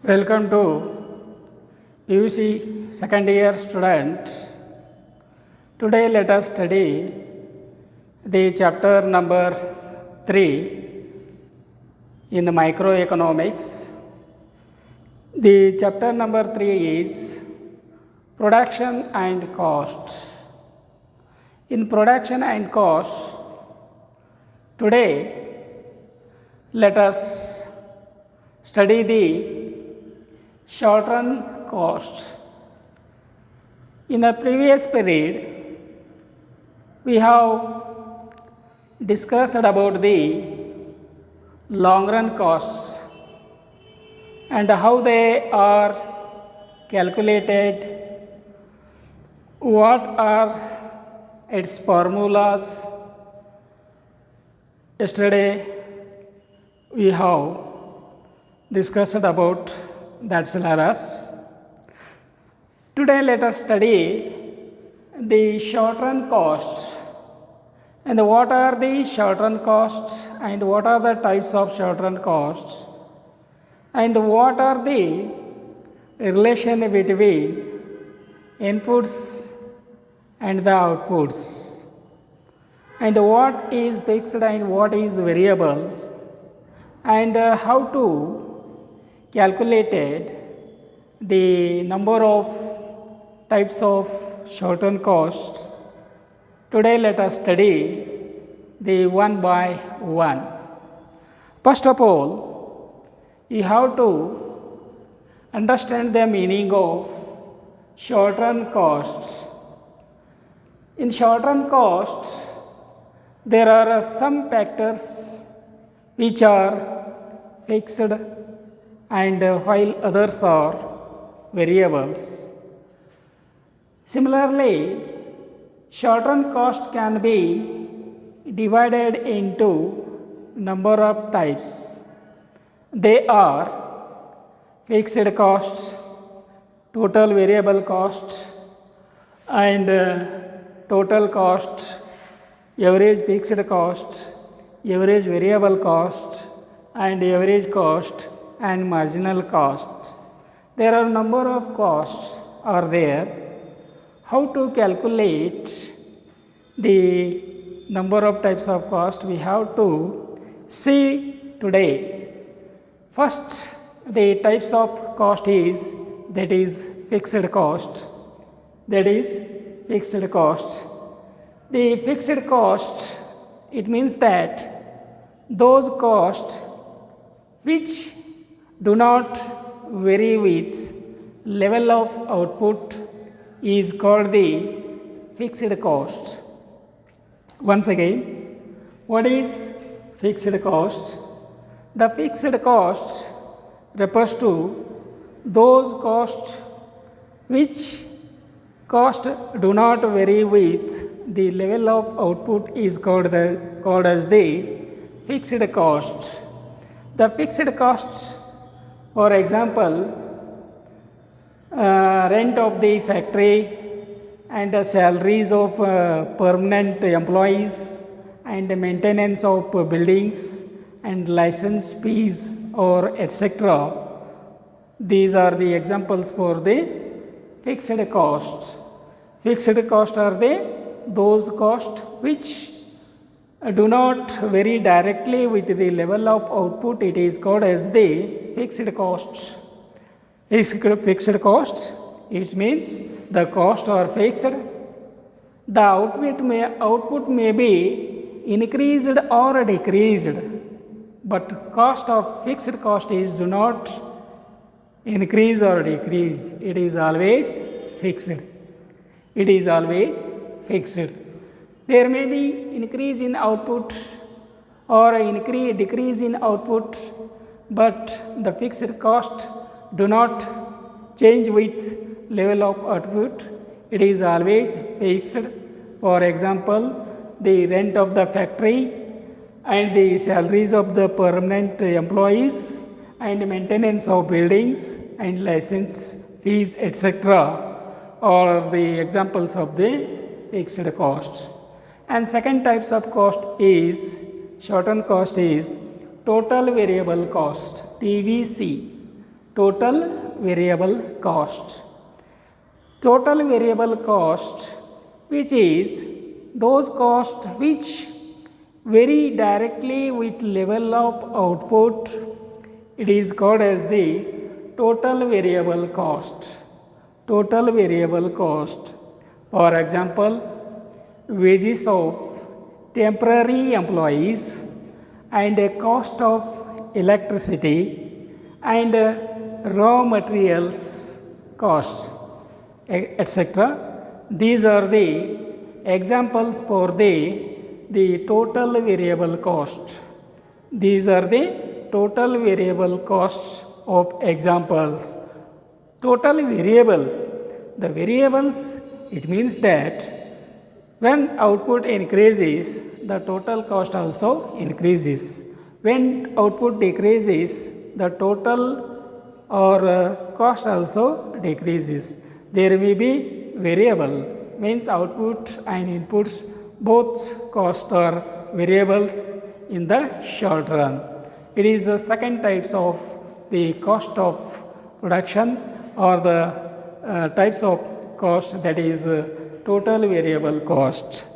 Welcome to PUC second year student. Today let us study the chapter number 3 in microeconomics. The chapter number 3 is production and cost. In production and cost, today let us study the short-run costs. In the previous period, we have discussed about the long-run costs and how they are calculated, what are its formulas. Yesterday, we have discussed about that syllabus. Today let us study the short-run costs and what are the short-run costs and what are the types of short-run costs and what are the relation between inputs and the outputs and what is fixed and what is variable and how to calculated the number of types of short-run costs. Today let us study the one by one. First of all, you have to understand the meaning of short-run costs. In short-run costs, there are some factors which are fixed and while others are variables. Similarly, short-run cost can be divided into number of types. They are fixed costs, total variable costs, and total cost, average fixed cost, average variable cost, and average cost and marginal cost. There are number of costs are there. How to calculate the number of types of cost we have to see today. First, the types of cost is fixed cost. That is fixed cost. The fixed cost, it means that those costs which do not vary with level of output is called the fixed cost. Once again, what is fixed cost? The fixed cost refers to those costs which cost do not vary with the level of output is called as the fixed cost. The fixed costs, for example, rent of the factory and the salaries of permanent employees and the maintenance of buildings and license fees or etc. These are the examples for the fixed costs. Fixed costs are those costs which do not vary directly with the level of output. It is called as the fixed costs. Fixed costs, it means the costs are fixed. The output may be increased or decreased, but cost of fixed cost is do not increase or decrease. It is always fixed. It is always fixed. There may be increase in output or decrease in output, but the fixed cost do not change with level of output. It is always fixed. For example, the rent of the factory and the salaries of the permanent employees and maintenance of buildings and license fees etc. are the examples of the fixed costs. And second types of cost is short-run cost is total variable cost, TVC. total variable cost. Total variable cost, which is those costs which vary directly with level of output, it is called as the total variable cost. Total variable cost. For example, wages of temporary employees and a cost of electricity and raw materials cost, etc. These are the examples for the total variable cost. These are the total variable costs of examples. Total variables. The variables, it means that when output increases, the total cost also increases. When output decreases, the total or cost also decreases. There may be variable, means output and inputs, both cost are variables in the short run. It is the second types of the cost of production or the types of cost, that is total variable cost.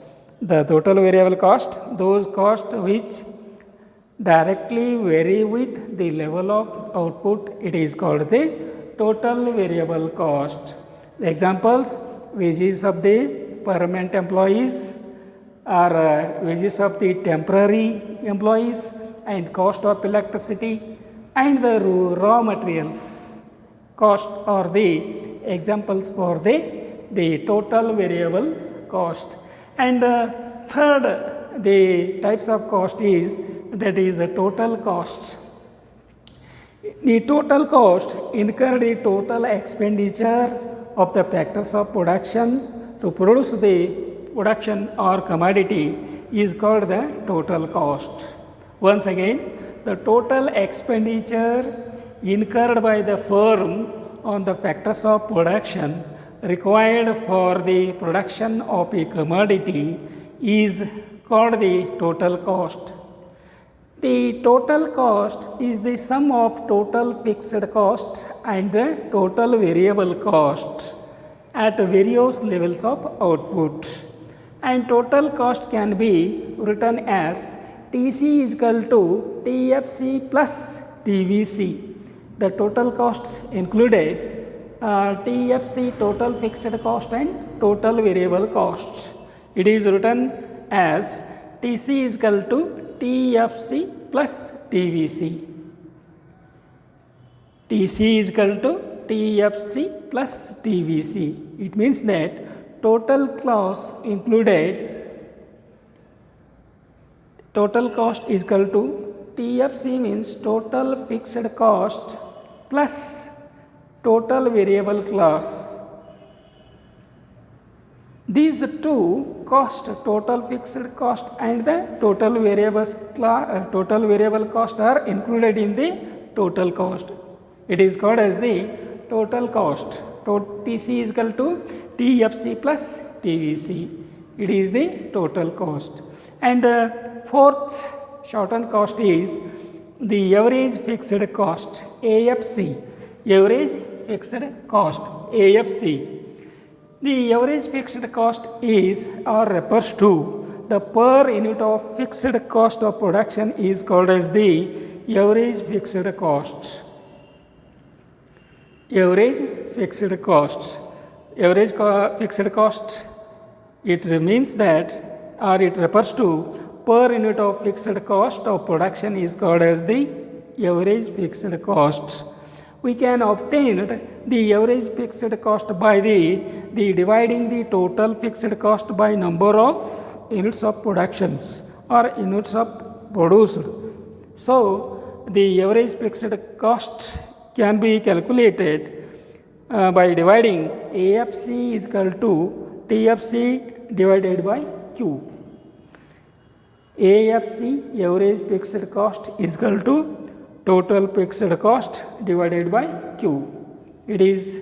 The total variable cost, those costs which directly vary with the level of output, it is called the total variable cost. The examples, wages of the permanent employees or wages of the temporary employees and cost of electricity and the raw materials cost are the examples for the total variable cost. And third, the types of cost is, that is a total cost. The total cost incur the total expenditure of the factors of production to produce the production or commodity is called the total cost. Once again, the total expenditure incurred by the firm on the factors of production required for the production of a commodity is called the total cost. The total cost is the sum of total fixed cost and the total variable cost at various levels of output. And total cost can be written as TC is equal to TFC plus TVC. The total cost included TFC, total fixed cost, and total variable costs. It is written as TC is equal to TFC plus TVC. TC is equal to TFC plus TVC. It means that total cost included, total cost is equal to TFC means total fixed cost plus total variable cost. These two cost, total fixed cost and the total variable cost, are included in the total cost. It is called as the total cost. TC is equal to TFC plus TVC. It is the total cost. And fourth shortened cost is the average fixed cost, AFC. Average fixed cost, AFC. The average fixed cost is or refers to the per unit of fixed cost of production is called as the average fixed cost. Average fixed cost. Average fixed cost, it means that, or it refers to per unit of fixed cost of production is called as the average fixed cost. We can obtain the average fixed cost by the dividing the total fixed cost by number of units of productions or units of produced. So, the average fixed cost can be calculated by dividing AFC is equal to TFC divided by Q. AFC, average fixed cost, is equal to total fixed cost divided by Q. It is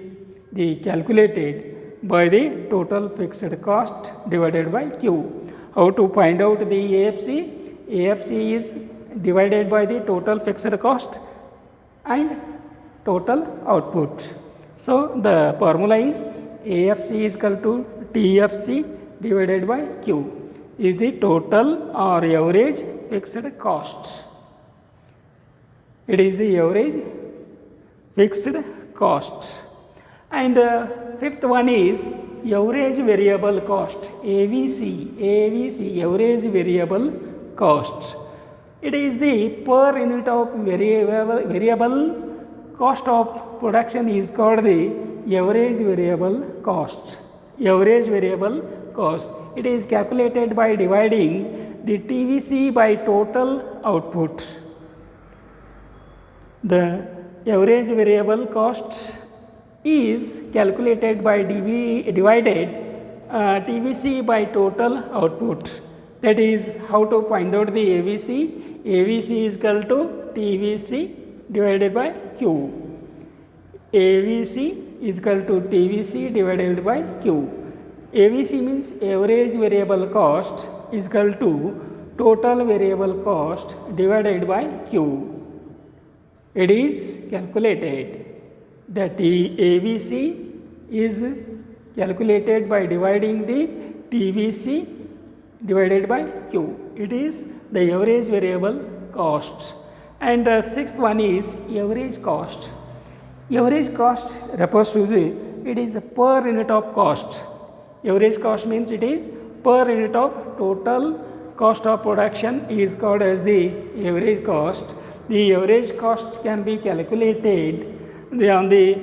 the calculated by the total fixed cost divided by Q. How to find out the AFC? AFC is divided by the total fixed cost and total output. So the formula is AFC is equal to TFC divided by Q is the total or average fixed cost. It is the average fixed cost. And fifth one is average variable cost, AVC, average variable cost. It is the per unit of variable cost of production is called the average variable cost. Average variable cost. It is calculated by dividing the TVC by total output. The average variable cost is calculated by divided TVC by total output. That is how to find out the AVC. AVC is equal to TVC divided by Q. AVC is equal to TVC divided by Q. AVC means average variable cost is equal to total variable cost divided by Q. It is calculated that AVC is calculated by dividing the TVC divided by Q. It is the average variable cost. And the sixth one is average cost. Average cost refers to it is per unit of cost. Average cost means it is per unit of total cost of production is called as the average cost. The average cost can be calculated on the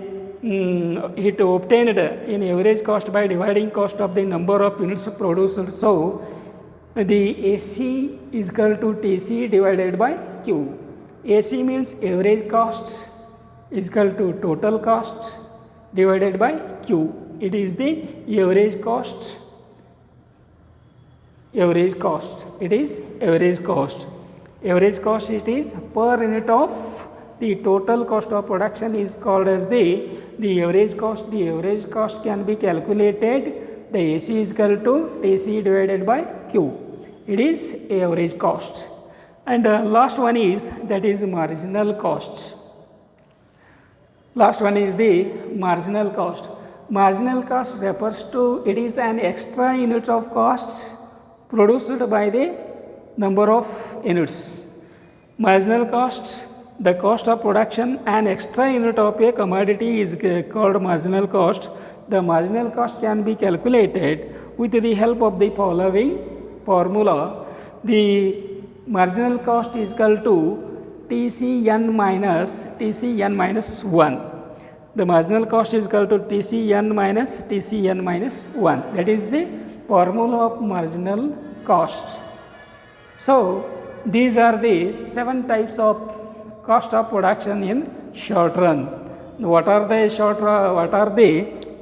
it obtained in average cost by dividing cost of the number of units produced. So the AC is equal to TC divided by Q. AC means average cost is equal to total cost divided by Q. It is the average cost. Average cost. It is average cost. Average cost it is per unit of the total cost of production is called as the average cost. The average cost can be calculated. The AC is equal to TC divided by Q. It is average cost. And last one is that is marginal cost. Last one is the marginal cost. Marginal cost refers to it is an extra unit of cost produced by the number of units. Marginal cost, the cost of production, an extra unit of a commodity is called marginal cost. The marginal cost can be calculated with the help of the following formula. The marginal cost is equal to TCN minus 1. The marginal cost is equal to TCN minus 1. That is the formula of marginal cost. So these are the 7 types of cost of production in short run. What are the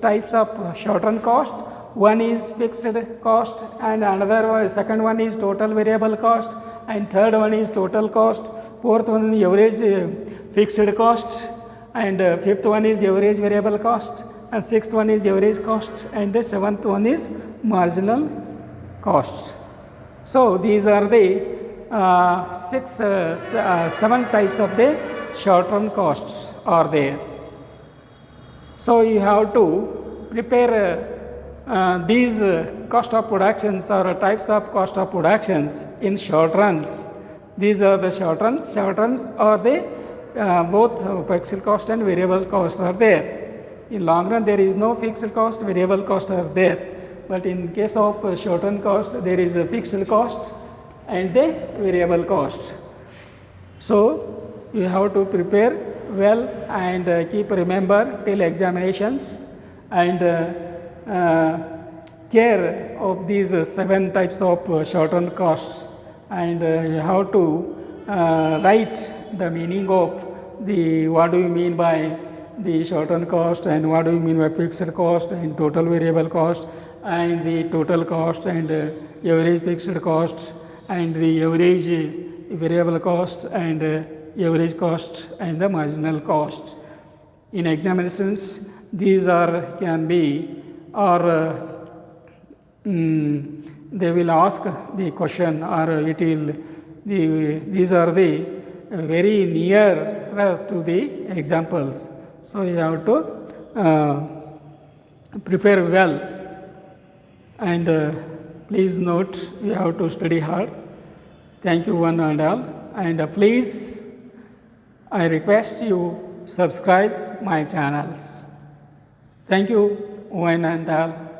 types of short run cost? One is fixed cost, and second one is total variable cost, and third one is total cost. Fourth one is average fixed cost, and fifth one is average variable cost, and sixth one is average cost, and the seventh one is marginal cost. So these are the 7 types of the short-run costs are there. So you have to prepare these cost of productions or types of cost of productions in short runs. These are the short runs. Short runs are the both fixed cost and variable costs are there. In long run there is no fixed cost, variable cost are there. But in case of short run cost there is a fixed cost and the variable cost. So you have to prepare well and keep remember till examinations and care of these 7 types of short run costs, and you have to write the meaning of the what do you mean by the short run cost and what do you mean by fixed cost and total variable cost and the total cost and average fixed cost and the average variable cost and average cost and the marginal cost. In examinations these are can be or they will ask the question or it will these are the very near to the examples. So you have to prepare well, and please note you have to study hard. Thank you one and all, and please I request you subscribe my channels. Thank you one and all.